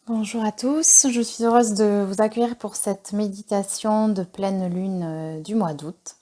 Bonjour à tous, je suis heureuse de vous accueillir pour cette méditation de pleine lune du mois d'août.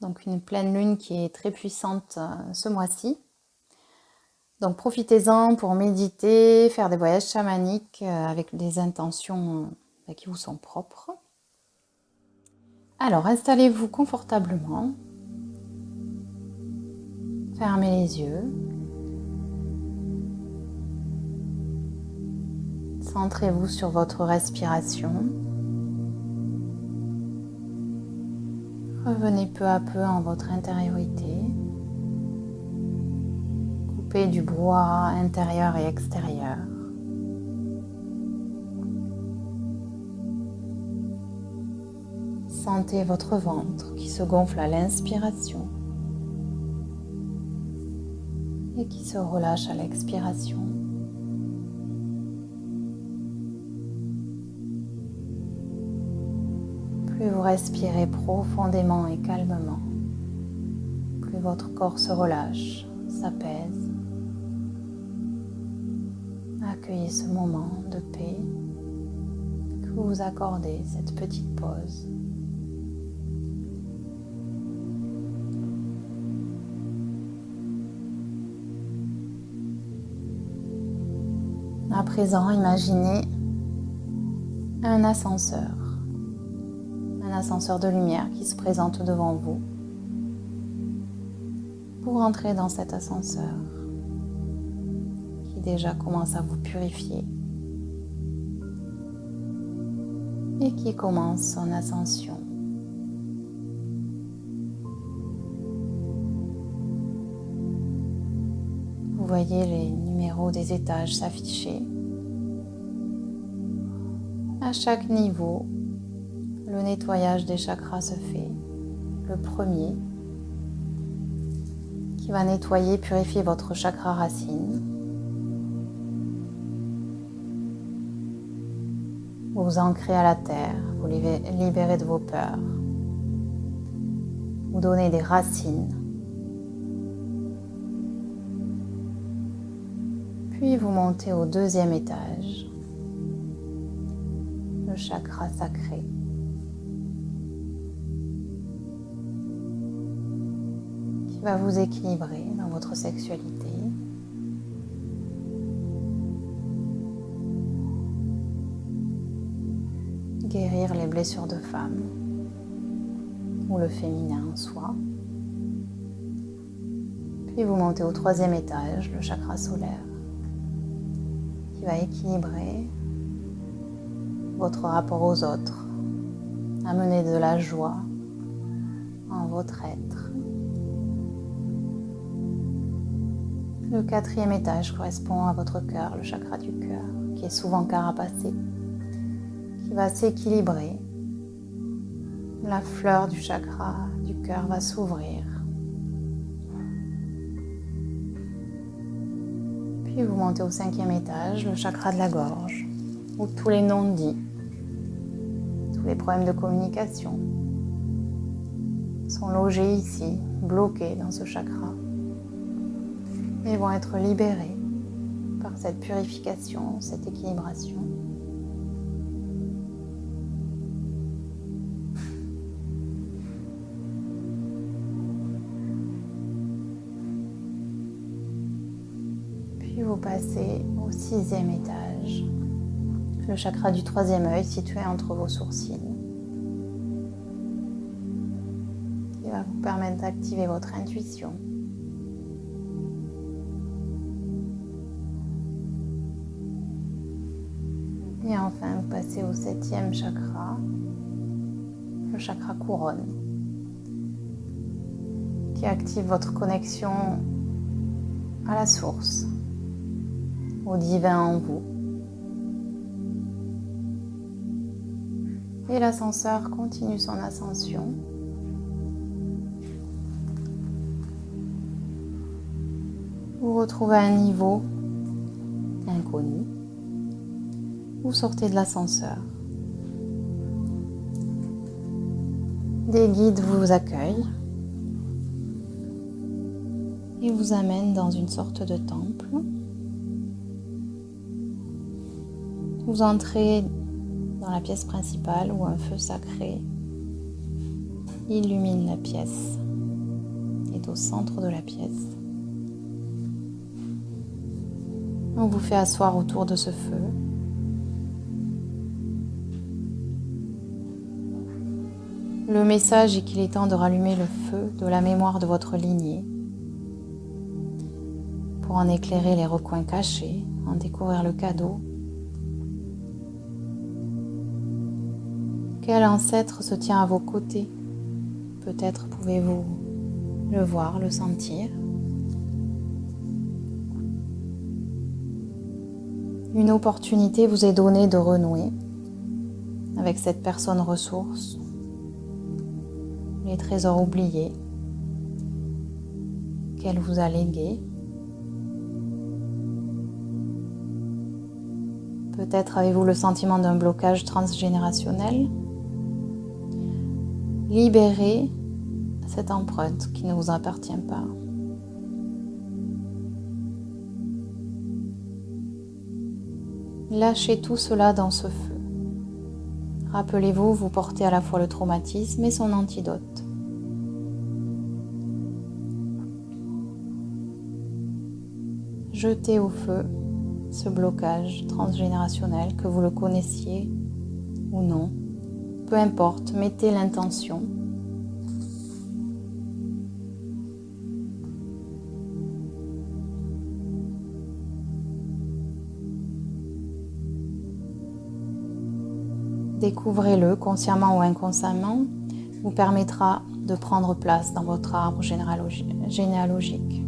Donc une pleine lune qui est très puissante ce mois-ci. Donc profitez-en pour méditer, faire des voyages chamaniques avec des intentions qui vous sont propres. Alors installez-vous confortablement, fermez les yeux, centrez-vous sur votre respiration. Revenez peu à peu en votre intériorité. Coupez du brouhaha intérieur et extérieur. Sentez votre ventre qui se gonfle à l'inspiration et qui se relâche à l'expiration. Plus vous respirez profondément et calmement, plus votre corps se relâche, s'apaise. Accueillez ce moment de paix que vous vous accordez, cette petite pause. À présent, imaginez un ascenseur de lumière qui se présente devant vous. Pour entrer dans cet ascenseur qui déjà commence à vous purifier et qui commence son ascension. Vous voyez les numéros des étages s'afficher. À chaque niveau, le nettoyage des chakras se fait. Le premier, qui va nettoyer, purifier votre chakra racine. Vous vous ancrez à la terre, vous libérez de vos peurs. Vous donnez des racines. Puis vous montez au deuxième étage, le chakra sacré. Qui va vous équilibrer dans votre sexualité. Guérir les blessures de femme ou le féminin en soi. Puis vous montez au troisième étage, le chakra solaire, qui va équilibrer votre rapport aux autres, amener de la joie en votre être. Le quatrième étage correspond à votre cœur, le chakra du cœur, qui est souvent carapacé, qui va s'équilibrer. La fleur du chakra du cœur va s'ouvrir. Puis vous montez au cinquième étage, le chakra de la gorge, où tous les non-dits, tous les problèmes de communication sont logés ici, bloqués dans ce chakra, et vont être libérés par cette purification, cette équilibration. Puis vous passez au sixième étage, le chakra du troisième œil situé entre vos sourcils, qui va vous permettre d'activer votre intuition. Et enfin, vous passez au septième chakra, le chakra couronne, qui active votre connexion à la source, au divin en vous. Et l'ascenseur continue son ascension. Vous retrouvez un niveau inconnu. Vous sortez de l'ascenseur. Des guides vous accueillent et vous amènent dans une sorte de temple Vous entrez dans la pièce principale où un feu sacré illumine la pièce, est au centre de la pièce. On vous fait asseoir autour de ce feu. Le message est qu'il est temps de rallumer le feu de la mémoire de votre lignée pour en éclairer les recoins cachés, en découvrir le cadeau. Quel ancêtre se tient à vos côtés? Peut-être pouvez-vous le voir, le sentir. Une opportunité vous est donnée de renouer avec cette personne ressource, les trésors oubliés qu'elle vous a légués. Peut-être avez-vous le sentiment d'un blocage transgénérationnel. Libérez cette empreinte qui ne vous appartient pas. Lâchez tout cela dans ce feu. Rappelez-vous, vous portez à la fois le traumatisme et son antidote. Jetez au feu ce blocage transgénérationnel, que vous le connaissiez ou non. Peu importe, mettez l'intention. Découvrez-le, consciemment ou inconsciemment, vous permettra de prendre place dans votre arbre généalogique.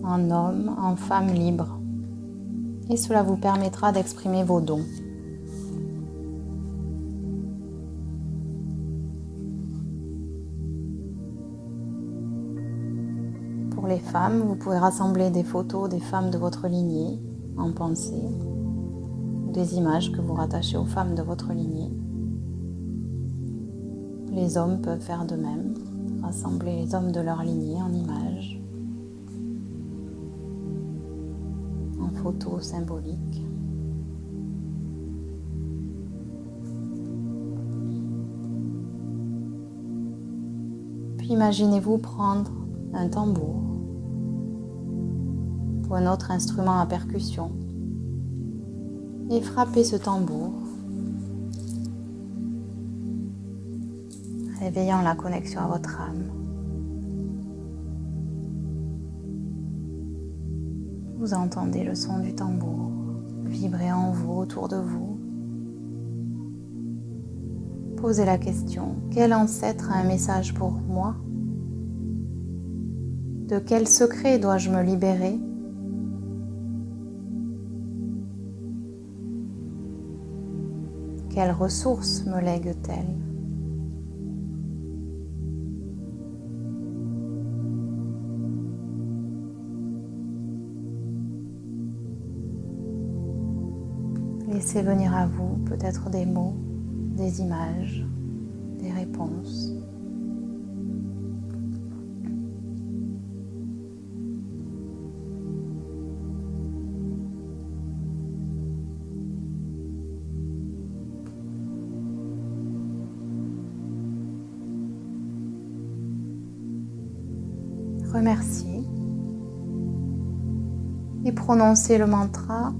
En homme, en femme libre. Et cela vous permettra d'exprimer vos dons. Pour les femmes, vous pouvez rassembler des photos des femmes de votre lignée en pensée, ou des images que vous rattachez aux femmes de votre lignée. Les hommes peuvent faire de même, rassembler les hommes de leur lignée en images, en photos symboliques. Puis imaginez-vous prendre un tambour ou un autre instrument à percussion et frapper ce tambour, réveillant la connexion à votre âme. Vous entendez le son du tambour vibrer en vous, autour de vous. Posez la question, quel ancêtre a un message pour moi? De quel secret dois-je me libérer? Quelles ressources me lègue-t-elle? Laissez venir à vous peut-être des mots, des images, des réponses. Remerciez et prononcez le mantra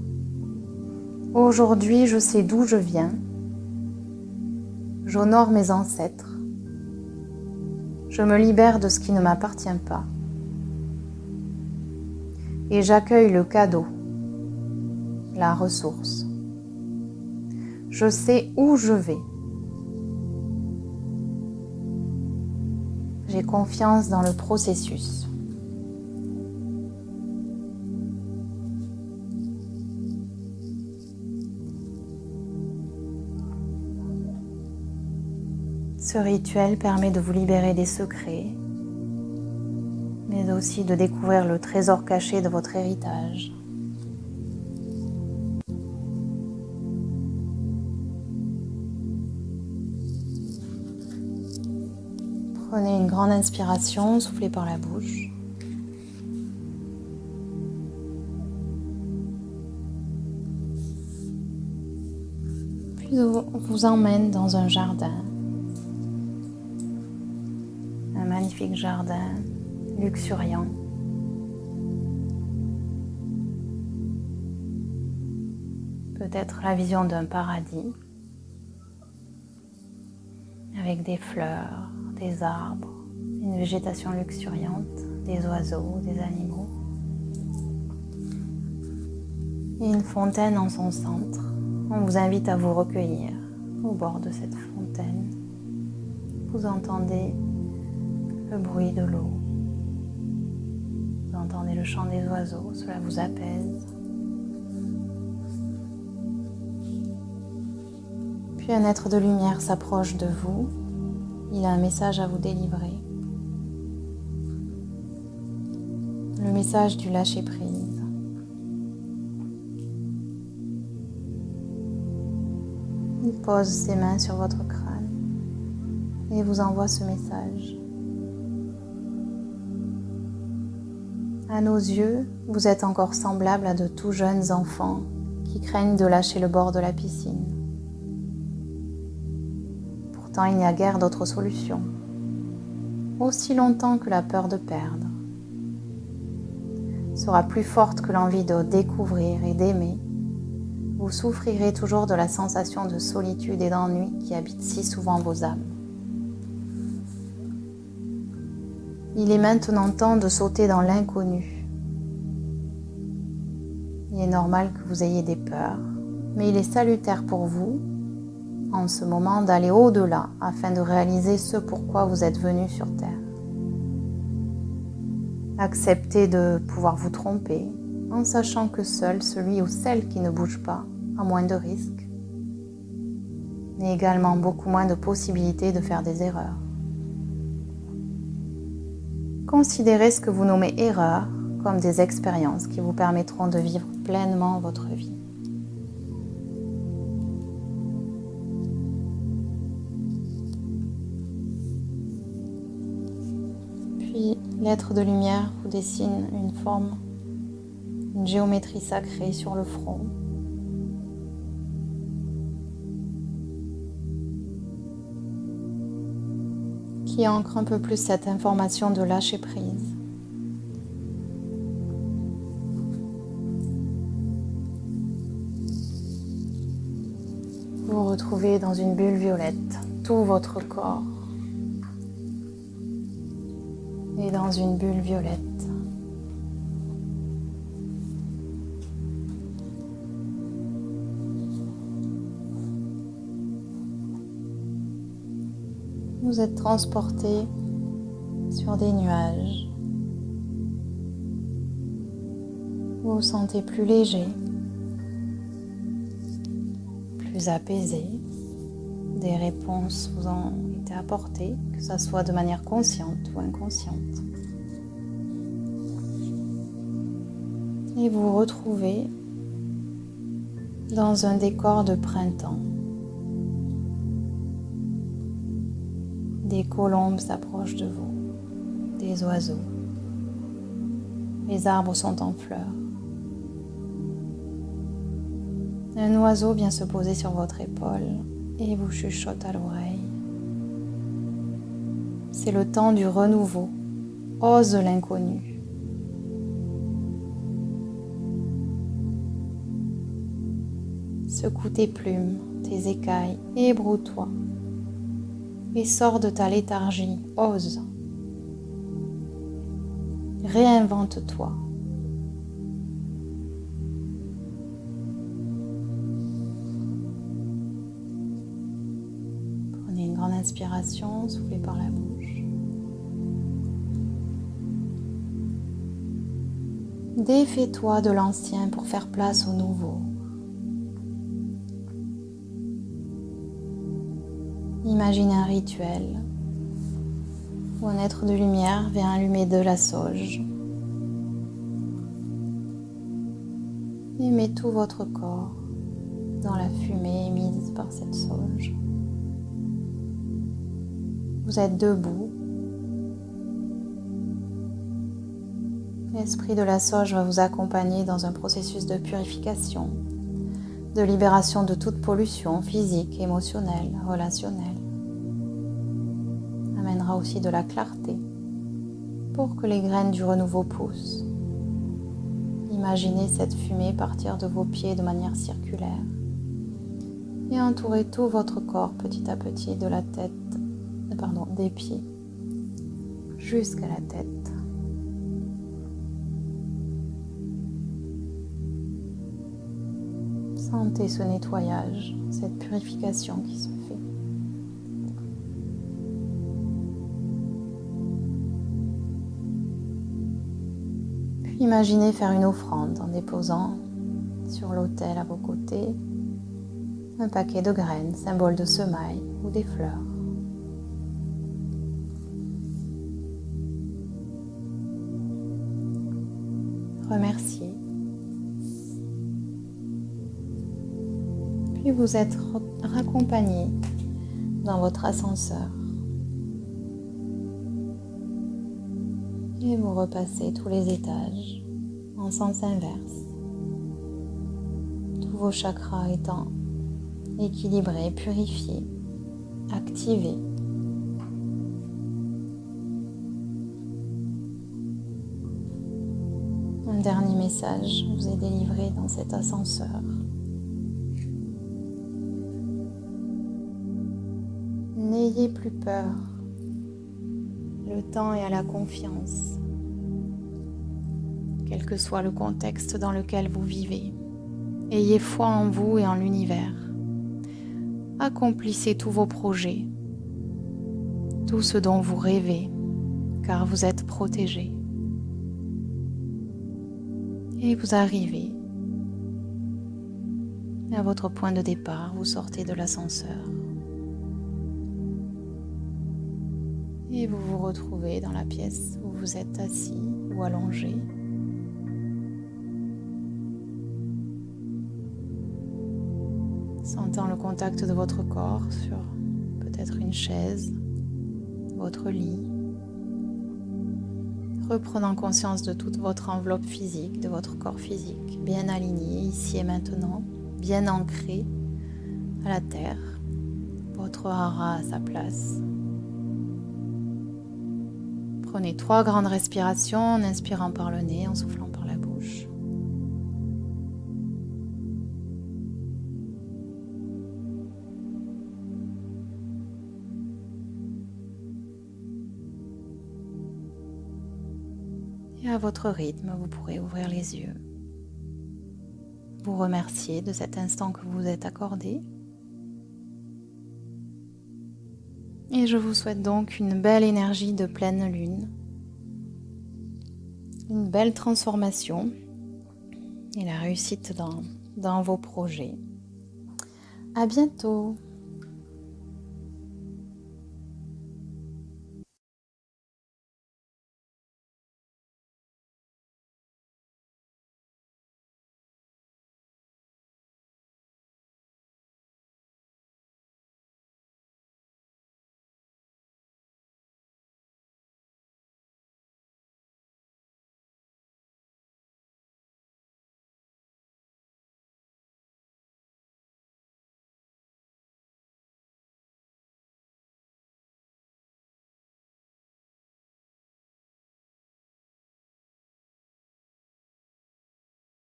« Aujourd'hui, je sais d'où je viens. J'honore mes ancêtres. Je me libère de ce qui ne m'appartient pas. Et j'accueille le cadeau, la ressource. Je sais où je vais. J'ai confiance dans le processus. » Ce rituel permet de vous libérer des secrets, mais aussi de découvrir le trésor caché de votre héritage. Prenez une grande inspiration, soufflez par la bouche. Puis on vous emmène dans un jardin, un magnifique jardin luxuriant. Peut-être la vision d'un paradis avec des fleurs, des arbres, une végétation luxuriante, des oiseaux, des animaux et une fontaine en son centre. On vous invite à vous recueillir au bord de cette fontaine. Vous entendez le bruit de l'eau, vous entendez le chant des oiseaux, cela vous apaise. Puis un être de lumière s'approche de vous, il a un message à vous délivrer. Le message du lâcher-prise. Il pose ses mains sur votre crâne et vous envoie ce message. À nos yeux, vous êtes encore semblable à de tout jeunes enfants qui craignent de lâcher le bord de la piscine. Pourtant, il n'y a guère d'autre solution, aussi longtemps que la peur de perdre sera plus forte que l'envie de découvrir et d'aimer. Vous souffrirez toujours de la sensation de solitude et d'ennui qui habite si souvent vos âmes. Il est maintenant temps de sauter dans l'inconnu. Il est normal que vous ayez des peurs, mais il est salutaire pour vous, en ce moment, d'aller au-delà afin de réaliser ce pourquoi vous êtes venu sur Terre. Acceptez de pouvoir vous tromper, en sachant que seul celui ou celle qui ne bouge pas a moins de risques, mais également beaucoup moins de possibilités de faire des erreurs. Considérez ce que vous nommez erreurs comme des expériences qui vous permettront de vivre pleinement votre vie. Puis l'être de lumière vous dessine une forme, une géométrie sacrée sur le front. Qui ancre un peu plus cette information de lâcher prise. Vous vous retrouvez dans une bulle violette, tout votre corps est dans une bulle violette. Vous êtes transporté sur des nuages. Vous vous sentez plus léger, plus apaisé. Des réponses vous ont été apportées, que ce soit de manière consciente ou inconsciente. Et vous vous retrouvez dans un décor de printemps. Des colombes s'approchent de vous, des oiseaux. Les arbres sont en fleurs. Un oiseau vient se poser sur votre épaule et vous chuchote à l'oreille. C'est le temps du renouveau. Ose l'inconnu. Secoue tes plumes, tes écailles, ébroue-toi. Et sors de ta léthargie, ose. Réinvente-toi. Prenez une grande inspiration, soufflez par la bouche. Défais-toi de l'ancien pour faire place au nouveau. Imagine un rituel où un être de lumière vient allumer de la sauge et met tout votre corps dans la fumée émise par cette sauge. Vous êtes debout. L'esprit de la sauge va vous accompagner dans un processus de purification. de libération de toute pollution physique, émotionnelle, relationnelle. Amènera aussi de la clarté pour que les graines du renouveau poussent. Imaginez cette fumée partir de vos pieds de manière circulaire et entourer tout votre corps petit à petit de la tête, des pieds jusqu'à la tête. Sentez ce nettoyage, cette purification qui se fait. Puis imaginez faire une offrande en déposant sur l'autel à vos côtés un paquet de graines, symbole de semailles ou des fleurs. Remerciez. Puis vous êtes raccompagné dans votre ascenseur. Et vous repassez tous les étages en sens inverse. Tous vos chakras étant équilibrés, purifiés, activés. Un dernier message vous est délivré dans cet ascenseur. N'ayez plus peur. Le temps est à la confiance. Quel que soit le contexte dans lequel vous vivez, ayez foi en vous et en l'univers. Accomplissez tous vos projets, tout ce dont vous rêvez, car vous êtes protégé. Et vous arrivez à votre point de départ, vous sortez de l'ascenseur. Et vous vous retrouvez dans la pièce où vous êtes assis ou allongé. Sentant le contact de votre corps sur peut-être une chaise, votre lit. Reprenant conscience de toute votre enveloppe physique, de votre corps physique, bien aligné ici et maintenant, bien ancré à la terre, votre hara à sa place. Prenez 3 grandes respirations en inspirant par le nez, en soufflant par la bouche. Et à votre rythme, vous pourrez ouvrir les yeux. Vous remercier de cet instant que vous vous êtes accordé. Et je vous souhaite donc une belle énergie de pleine lune, une belle transformation et la réussite dans vos projets. À bientôt!